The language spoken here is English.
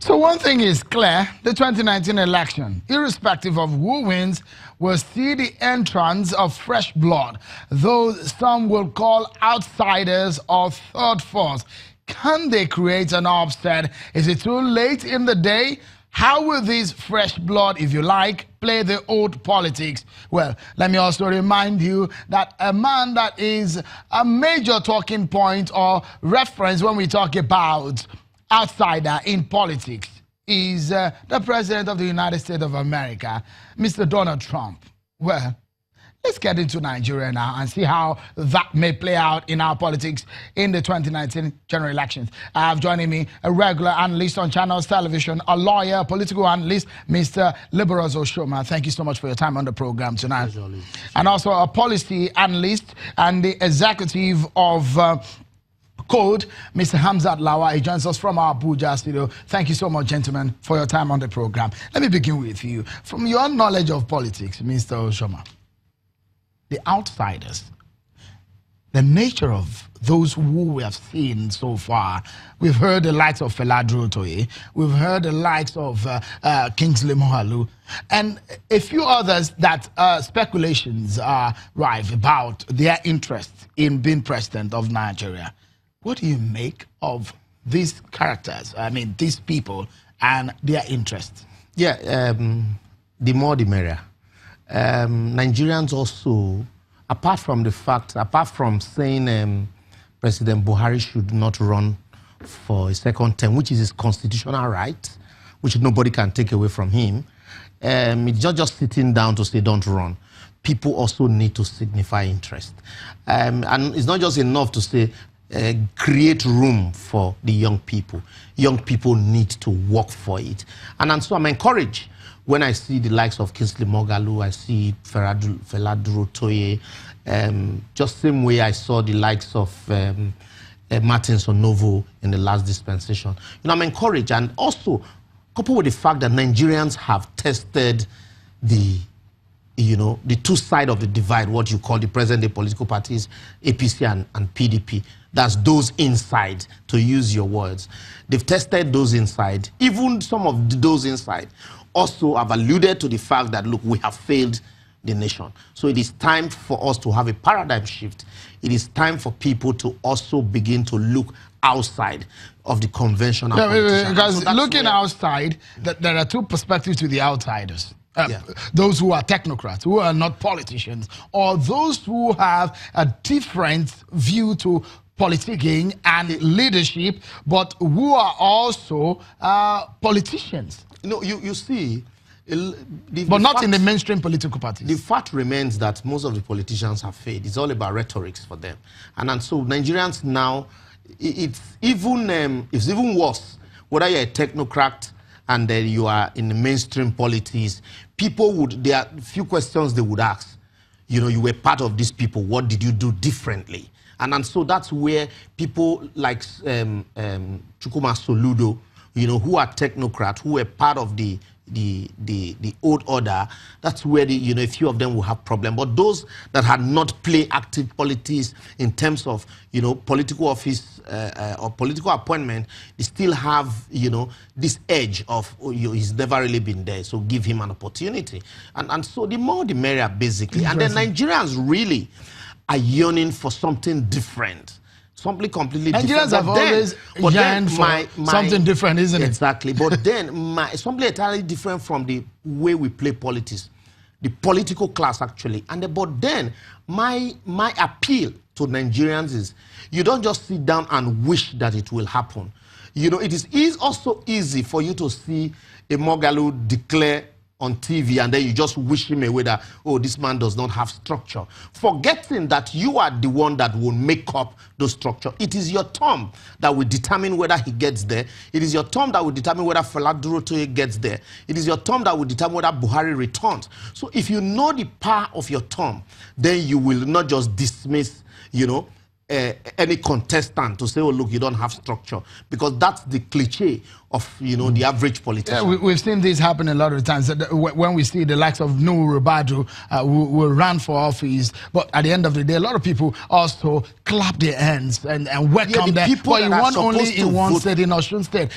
So one thing is clear, the 2019 election, irrespective of who wins, will see the entrance of fresh blood, though some will call outsiders or third force. Can they create an upset? Is it too late in the day? How will this fresh blood, if you like, play the old politics? Well, let me also remind you that a man that is a major talking point or reference when we talk about outsider in politics is the President of the United States of America, Mr. Donald Trump. Well, let's get into Nigeria now and see how that may play out in our politics in the 2019 general elections. I have joining me a regular analyst on Channels Television, a lawyer, a political analyst, Mr. Liborous Oshoma. Thank you so much for your time on the program tonight. And also a policy analyst and the executive of Code, Mr. Hamzat Lawa. He joins us from our Abuja studio. Thank you so much, gentlemen, for your time on the program. Let me begin with you. From your knowledge of politics, Mr. Oshoma, the outsiders, the nature of those who we have seen so far. We've heard the likes of Feladro, we've heard the likes of Kingsley Moghalu, and a few others that speculations are rife about their interest in being president of Nigeria. What do you make of these characters, I mean, these people and their interests? Yeah, the more the merrier. Nigerians also, apart from saying President Buhari should not run for a second term, which is his constitutional right, which nobody can take away from him, it's not just sitting down to say don't run. People also need to signify interest. And it's not just enough to say create room for the young people. Young people need to work for it. And so I'm encouraged when I see the likes of Kingsley Moghalu, I see Feladro Toye, just same way I saw the likes of Martin Sonovo in the last dispensation. You know, I'm encouraged, and also coupled with the fact that Nigerians have tested the two sides of the divide, what you call the present-day political parties, APC and PDP. That's those inside, to use your words. They've tested those inside. Even some of those inside also have alluded to the fact that, look, we have failed the nation. So it is time for us to have a paradigm shift. It is time for people to also begin to look outside of the conventional politicians. Because so looking outside, there are two perspectives to the outsiders. Those who are technocrats, who are not politicians, or those who have a different view to politicking and leadership, but who are also politicians. You see, but not in the mainstream political parties. The fact remains that most of the politicians have failed. It's all about rhetorics for them. And so Nigerians now, it's even worse. Whether you're a technocrat and then you are in the mainstream politics, there are few questions they would ask. You know, you were part of these people. What did you do differently? And so that's where people like Chukuma Soludo, who are technocrats, who were part of the old order, that's where a few of them will have problems. But those that had not played active politics in terms of political office or political appointment, they still have this edge of he's never really been there, so give him an opportunity. And so the more the merrier, basically. And then Nigerians really are yearning for something different. Something completely different. Nigerians have always yearned for something different, isn't it? Exactly. But then something entirely different from the way we play politics, the political class actually. But then my appeal to Nigerians is you don't just sit down and wish that it will happen. It is also easy for you to see a Moghalu declare on TV and then you just wish him away that, oh, this man does not have structure. Forgetting that you are the one that will make up those structure. It is your term that will determine whether he gets there. It is your term that will determine whether Feladro Toye gets there. It is your term that will determine whether Buhari returns. So if you know the power of your term, then you will not just dismiss, any contestant to say, oh, look, you don't have structure. Because that's the cliche of, the average politician. Yeah, we've seen this happen a lot of times. When we see the likes of Nuhu Ribadu who ran for office, but at the end of the day, a lot of people also clap their hands and welcome them. But he won only in one state, in Osun State.